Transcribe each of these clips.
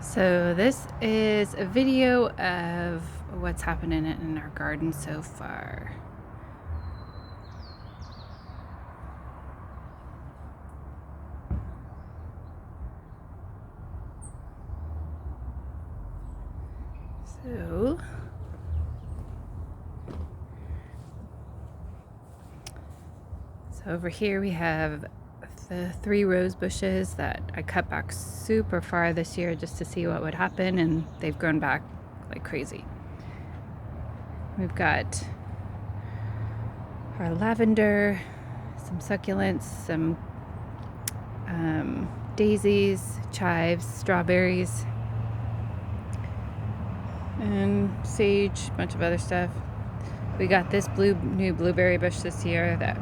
So this is a video of what's happening in our garden so far. So over here we have the 3 rose bushes that I cut back super far this year just to see what would happen, and they've grown back like crazy. We've got our lavender, some succulents, some daisies, chives, strawberries, and sage, a bunch of other stuff. We got this new blueberry bush this year that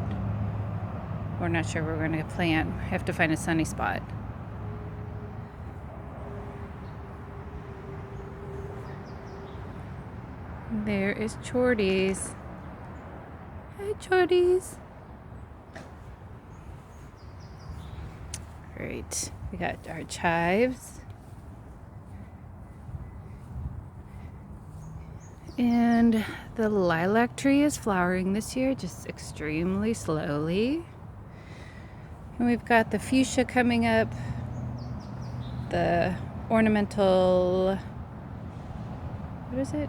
we're not sure we're going to plant. I have to find a sunny spot. There is Chorties. Hi, Chorties. Great. We got our chives. And the lilac tree is flowering this year, just extremely slowly. And we've got the fuchsia coming up, the ornamental, what is it?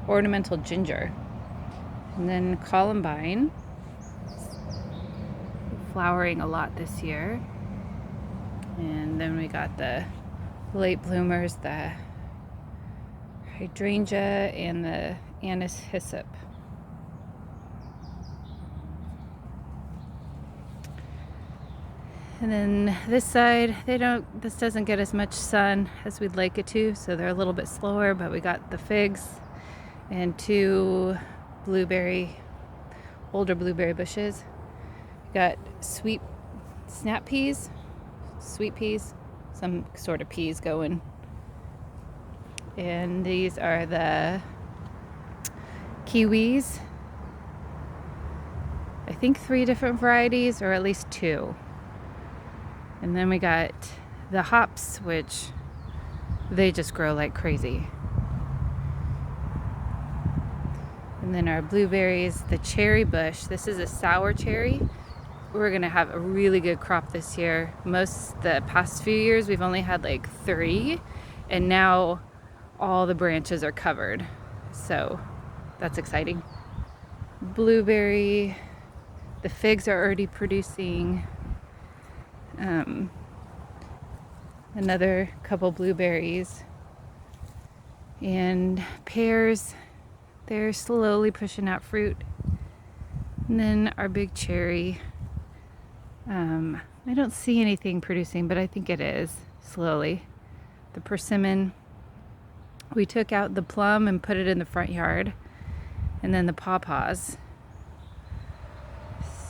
Ornamental ginger. And then columbine, flowering a lot this year. And then we got the late bloomers, the hydrangea and the anise hyssop. And then this side, this doesn't get as much sun as we'd like it to, so they're a little bit slower, but we got the figs and 2 older blueberry bushes. We got sweet snap peas, sweet peas, some sort of peas going. And these are the kiwis. I think 3 different varieties, or at least 2. And then we got the hops, which they just grow like crazy. And then our blueberries, the cherry bush. This is a sour cherry. We're gonna have a really good crop this year. The past few years, we've only had like 3, and now all the branches are covered. So that's exciting. Blueberry, the figs are already producing. Another couple blueberries, and pears, they're slowly pushing out fruit. And then our big cherry, I don't see anything producing, but I think it is slowly. The persimmon, we took out the plum and put it in the front yard, and then the pawpaws.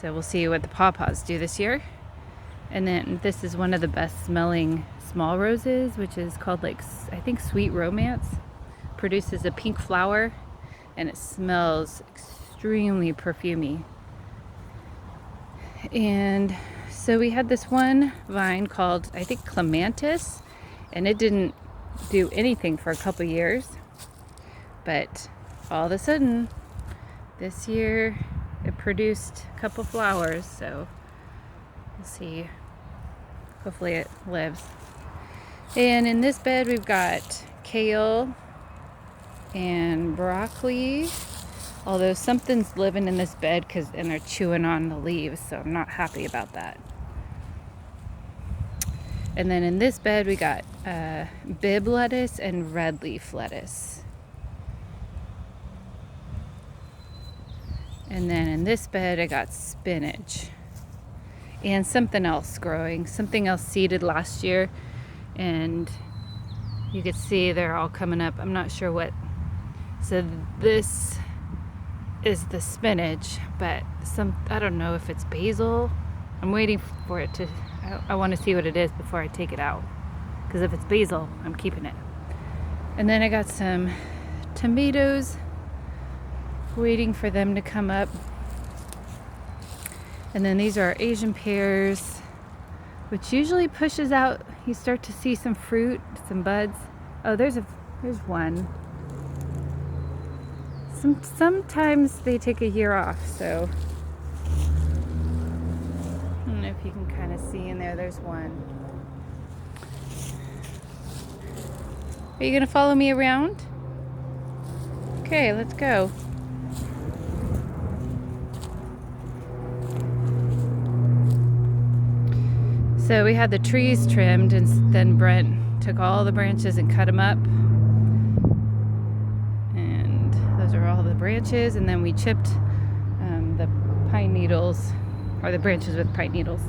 So we'll see what the pawpaws do this year. And then this is one of the best smelling small roses, which is called, I think, Sweet Romance. Produces a pink flower, and it smells extremely perfumey. And so we had this one vine called, I think, Clematis, and it didn't do anything for a couple years. But all of a sudden, this year, it produced a couple flowers, so we'll see. Hopefully it lives. And in this bed we've got kale and broccoli, although something's living in this bed and they're chewing on the leaves, so I'm not happy about that. And then in this bed we got Bibb lettuce and red leaf lettuce. And then in this bed I got spinach and something else growing, something else seeded last year, and you can see they're all coming up. I'm not sure what. So this is the spinach, but I don't know if it's basil. I'm waiting for it to, I want to see what it is before I take it out, because if it's basil, I'm keeping it. And then I got some tomatoes, waiting for them to come up. And then these are Asian pears. which usually pushes out, you start to see some fruit, some buds. Oh, there's one. Sometimes they take a year off, so I don't know if you can kind of see in there, there's one. Are you gonna follow me around? Okay, let's go. So we had the trees trimmed, and then Brent took all the branches and cut them up. And those are all the branches, and then we chipped the pine needles, or the branches with pine needles.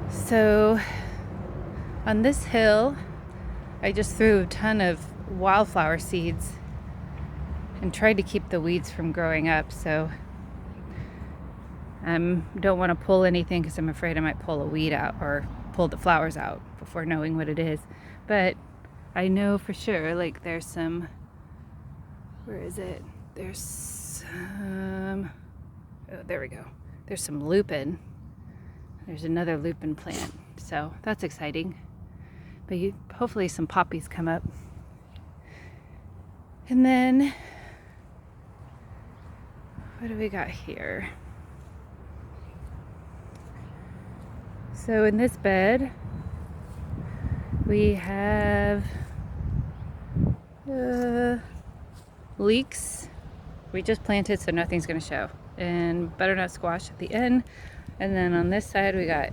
So on this hill, I just threw a ton of wildflower seeds and tried to keep the weeds from growing up. So I don't want to pull anything because I'm afraid I might pull a weed out or pull the flowers out before knowing what it is. But I know for sure, like there's some, where is it? There's some, oh, there we go. There's some lupin. There's another lupin plant. So that's exciting. But hopefully some poppies come up. And then, what do we got here? So in this bed, we have leeks. We just planted, so nothing's gonna show. And butternut squash at the end. And then on this side, we got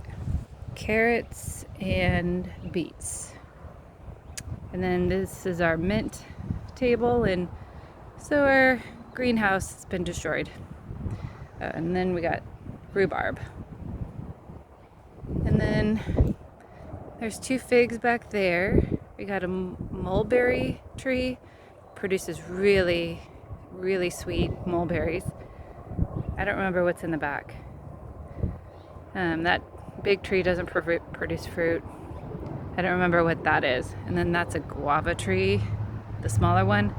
carrots and beets. And then this is our mint table, and so our greenhouse has been destroyed. And then we got rhubarb. And then there's 2 figs back there. We got a mulberry tree, produces really, really sweet mulberries. I don't remember what's in the back. That big tree doesn't produce fruit. I don't remember what that is. And then that's a guava tree, the smaller one,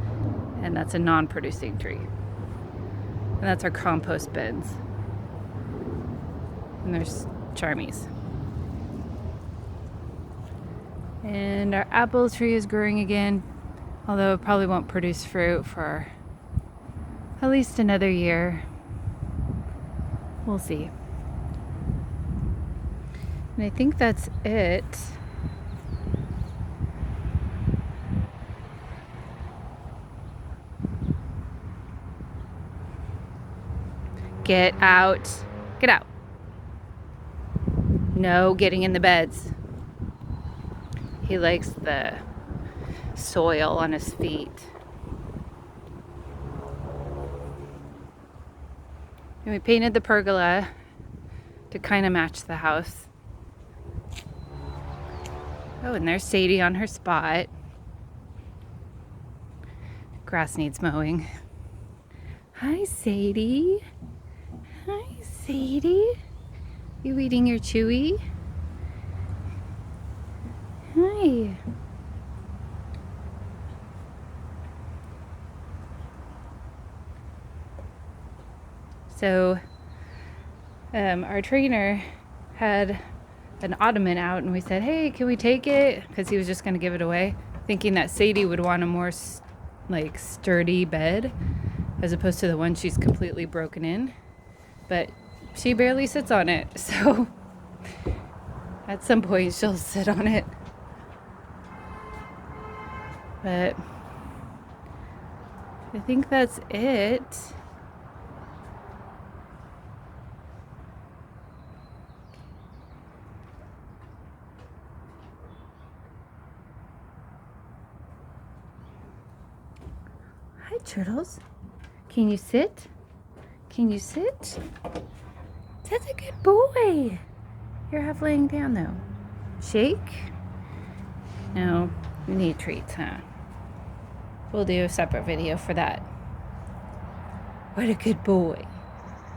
and that's a non-producing tree. And that's our compost bins. And there's Charmies. And our apple tree is growing again, although it probably won't produce fruit for at least another year. We'll see. And I think that's it. Get out. Get out. No getting in the beds. He likes the soil on his feet. And we painted the pergola to kind of match the house. Oh, and there's Sadie on her spot. Grass needs mowing. Hi, Sadie. Hi, Sadie. You eating your chewy? Hi. So, our trainer had an ottoman out, and we said, hey, can we take it? Because he was just going to give it away, thinking that Sadie would want a more sturdy bed as opposed to the one she's completely broken in. But she barely sits on it, so at some point she'll sit on it. But I think that's it. Hi, turtles. Can you sit? Can you sit? That's a good boy. You're half laying down though. Shake? No, you need treats, huh? We'll do a separate video for that. What a good boy.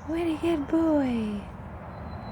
What a good boy.